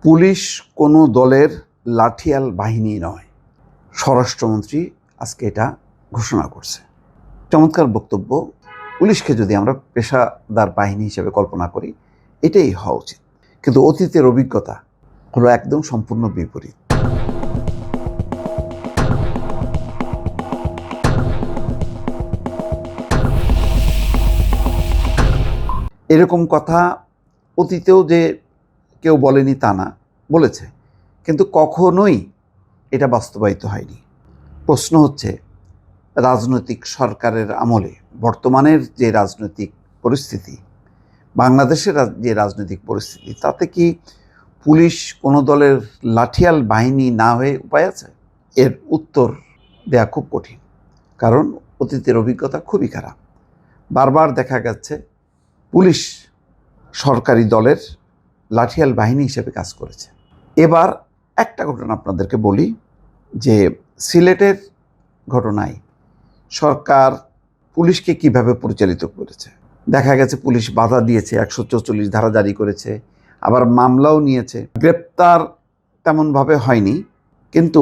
Police কোনো দলের লাঠিয়াল বাহিনী নয়, স্বরাষ্ট্রমন্ত্রী আজকে এটা ঘোষণা করছে। চমৎকার বক্তব্য। পুলিশকে যদি আমরা পেশাদার বাহিনী হিসেবে কল্পনা করি, এটাই হওয়া উচিত। কিন্তু অতীতের অভিজ্ঞতা হলো একদম সম্পূর্ণ বিপরীত। এরকম কথা অতীতেও যে কেউ বলেনি তা না, বলেছে, কিন্তু কখনোই এটা বাস্তবায়িত হয়নি। প্রশ্ন হচ্ছে, রাজনৈতিক সরকারের আমলে বর্তমানের যে রাজনৈতিক পরিস্থিতি, বাংলাদেশের যে রাজনৈতিক পরিস্থিতি, তাতে কি পুলিশ কোনো দলের লাঠিয়াল বাহিনী না হয়ে উপায় আছে? এর উত্তর দেয়া খুব কঠিন, কারণ অতীতের অভিজ্ঞতা খুবই খারাপ। বারবার দেখা গেছে পুলিশ সরকারি দলের লাঠিয়াল বাহিনী হিসেবে কাজ করেছে। এবার একটা ঘটনা আপনাদেরকে বলি, যে সিলেটের ঘটনায় সরকার পুলিশকে কিভাবে পরিচালিত করেছে। দেখা গেছে পুলিশ বাধা দিয়েছে, 144 ধারা জারি করেছে, আবার মামলাও নিয়েছে। গ্রেপ্তার তেমনভাবে হয়নি, কিন্তু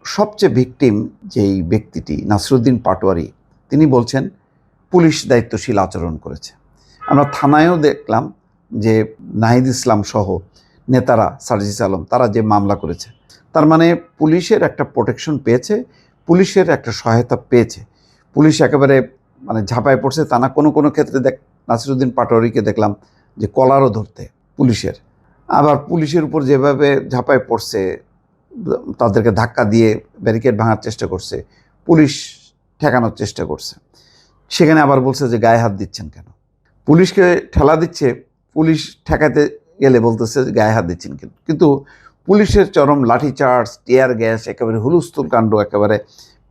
সবচেয়ে ভিকটিম যেই ব্যক্তিটি নাসিরুদ্দিন পাটোয়ারি, তিনি বলছেন পুলিশ দায়িত্বশীল আচরণ করেছে। আমরা থানায়ও দেখলাম যে নাহিদ ইসলাম সহ নেতারা, সার্জিস আলম, তারা যে মামলা করেছে, তার মানে পুলিশের একটা প্রোটেকশন পেয়েছে, পুলিশের একটা সহায়তা পেয়েছে। পুলিশ একেবারে ঝাঁপায় পড়ছে তা না। কোনো কোনো ক্ষেত্রে নাসিরুদ্দিন পাটোয়ারিকে দেখলাম যে কলারও ধরতে পুলিশের। আবার পুলিশের উপর যেভাবে ঝাঁপায় পড়ছে, তাদেরকে ধাক্কা দিয়ে ব্যারিকেড ভাঙার চেষ্টা করছে, পুলিশ ঠেকানোর চেষ্টা করছে। সেখানে আবার বলছে যে গায়ে হাত দিচ্ছেন কেন? পুলিশকে ঠেলা দিচ্ছে, পুলিশ ঠেকাতে গেলে বলতেছে যে গায়ে হাত দিচ্ছেন কেন। কিন্তু পুলিশের চরম লাঠিচার্জ, টিয়ার গ্যাস, একেবারে হুলস্থুল কাণ্ড, একেবারে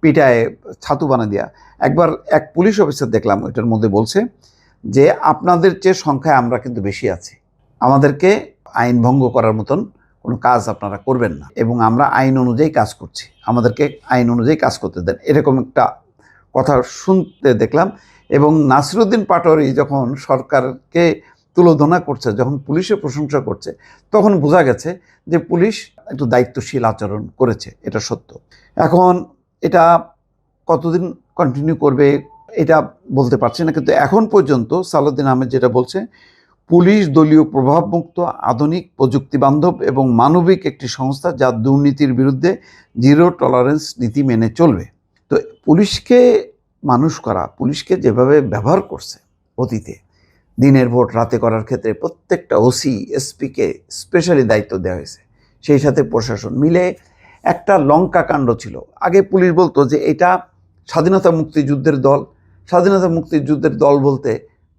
পিটায় ছাতু বানা দেওয়া। একবার এক পুলিশ অফিসার দেখলাম ওইটার মধ্যে বলছে যে আপনাদের চেয়ে সংখ্যায় আমরা কিন্তু বেশি আছি, আমাদেরকে আইন ভঙ্গ করার মতন কোনো কাজ আপনারা করবেন না, এবং আমরা আইন অনুযায়ী কাজ করছি, আমাদেরকে আইন অনুযায়ী কাজ করতে দেন, এরকম একটা কথা শুনতে দেখলাম। এবং নাসিরুদ্দিন পাটোয়ারি যখন সরকারকে তুলোধনা করছে, যখন পুলিশের প্রশংসা করছে, তখন বোঝা গেছে যে পুলিশ একটু দায়িত্বশীল আচরণ করেছে, এটা সত্য। এখন এটা কতদিন কন্টিনিউ করবে এটা বলতে পারছি না, কিন্তু এখন পর্যন্ত সালাউদ্দিন আহমেদ যেটা বলছে, পুলিশ দলীয় প্রভাবমুক্ত, আধুনিক, প্রযুক্তিবান্ধব এবং মানবিক একটি সংস্থা যা দুর্নীতির বিরুদ্ধে জিরো টলারেন্স নীতি মেনে চলবে। তো পুলিশকে মানুষ করা, পুলিশকে যেভাবে ব্যবহার করছে অতীতে, দিনের ভোট রাতে করার ক্ষেত্রে প্রত্যেকটা ওসি, এসপিকে স্পেশালি দায়িত্ব দেওয়া হয়েছে, সেই সাথে প্রশাসন মিলে একটা লঙ্কা কাণ্ড ছিল। আগে পুলিশ বলতো যে এটা স্বাধীনতা মুক্তিযুদ্ধের দল। স্বাধীনতা মুক্তিযুদ্ধের দল বলতে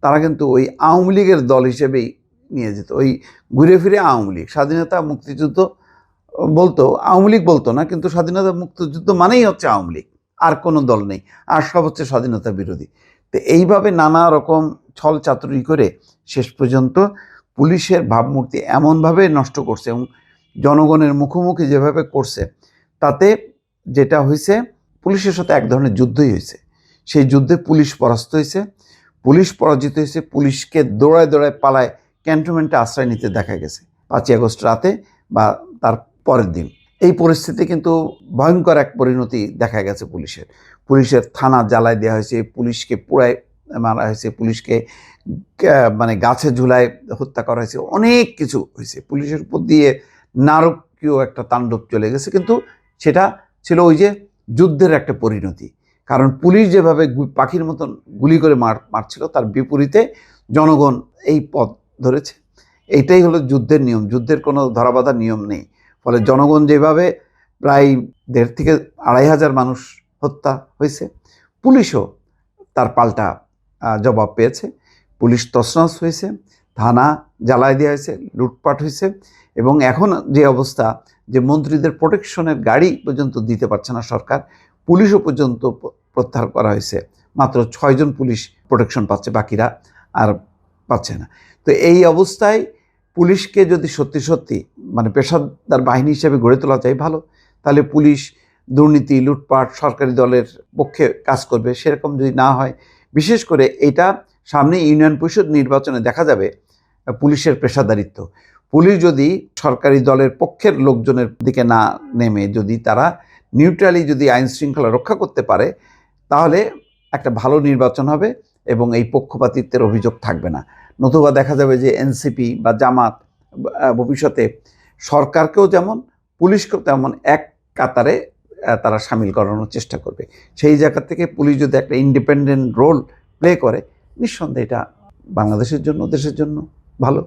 তারা কিন্তু ওই আওয়ামী লীগের দল হিসেবেই নিয়ে যেত, ওই ঘুরে ফিরে আওয়ামী লীগ। স্বাধীনতা মুক্তিযুদ্ধ বলতো, আওয়ামী লীগ বলতো না, কিন্তু স্বাধীনতা মুক্তিযুদ্ধ মানেই হচ্ছে আওয়ামী লীগ, আর কোনো দল নেই, আর সব হচ্ছে স্বাধীনতা বিরোধী। তো এইভাবে নানা রকম ছল চাতুরি করে শেষ পর্যন্ত পুলিশের ভাবমূর্তি এমনভাবে নষ্ট করছে, এবং জনগণের মুখোমুখি যেভাবে করছে, তাতে যেটা হয়েছে, পুলিশের সাথে এক ধরনের যুদ্ধই হয়েছে। সেই যুদ্ধে পুলিশ পরাস্ত হয়েছে, পুলিশ পরাজিত হয়েছে, পুলিশকে দৌড়ায় দৌড়ায় পালায় ক্যান্টনমেন্টে আশ্রয় নিতে দেখা গেছে 5ই আগস্ট রাতে বা তার পরের দিন। এই পরিস্থিতি কিন্তু ভয়ঙ্কর এক পরিণতি দেখা গেছে পুলিশের থানা জ্বালায় দেওয়া হয়েছে, পুলিশকে পোড়ায় মারা হয়েছে, পুলিশকে গাছে ঝুলায় হত্যা করা হয়েছে, অনেক কিছু হয়েছে। পুলিশের উপর দিয়ে নারকীয় একটা তাণ্ডব চলে গেছে, কিন্তু সেটা ছিল ওই যে যুদ্ধের একটা পরিণতি। কারণ পুলিশ যেভাবে পাখির মতন গুলি করে মারছিল, তার বিপরীতে জনগণ এই পথ ধরেছে। এইটাই হলো যুদ্ধের নিয়ম, যুদ্ধের কোনো ধরাবাঁধা নিয়ম নেই। ফলে জনগণ যেভাবে প্রায় 1,500 থেকে 2,500 মানুষ হত্যা হয়েছে, পুলিশও তার পাল্টা জবাব পেয়েছে। পুলিশ তছনছ হয়েছে, থানা জ্বালায় দেওয়া হয়েছে, লুটপাট হয়েছে, এবং এখন যে অবস্থা, যে মন্ত্রীদের প্রোটেকশনের গাড়ি পর্যন্ত দিতে পারছে না সরকার, পুলিশও পর্যন্ত প্রত্যাহার করা হয়েছে। মাত্র 6 জন পুলিশ প্রোটেকশন পাচ্ছে, বাকিরা আর পাচ্ছে না। তো এই অবস্থায় পুলিশকে যদি সত্যি সত্যি পেশাদার বাহিনী হিসেবে গড়ে তোলা যায়, ভালো, তাহলে পুলিশ দুর্নীতি, লুটপাট, সরকারি দলের পক্ষে কাজ করবে। সেরকম যদি না হয়, বিশেষ করে এটা সামনে ইউনিয়ন পরিষদ নির্বাচনে দেখা যাবে পুলিশের পেশাদারিত্ব। পুলিশ যদি সরকারি দলের পক্ষের লোকজনের দিকে না নেমে যদি তারা নিউট্রালি যদি আইন শৃঙ্খলা রক্ষা করতে পারে, তাহলে একটা ভালো নির্বাচন হবে এবং এই পক্ষপাতিত্বের অভিযোগ থাকবে না। নতুবা দেখা যাবে যে এনসিপি বা জামাত ভবিষ্যতে সরকারকেও যেমন পুলিশকেও তেমন এক কাতারে তারা সামিল করানোর চেষ্টা করবে। সেই জায়গা থেকে পুলিশ যদি একটা ইন্ডিপেন্ডেন্ট রোল প্লে করে, নিঃসন্দেহে এটা বাংলাদেশের জন্য, দেশের জন্য ভালো।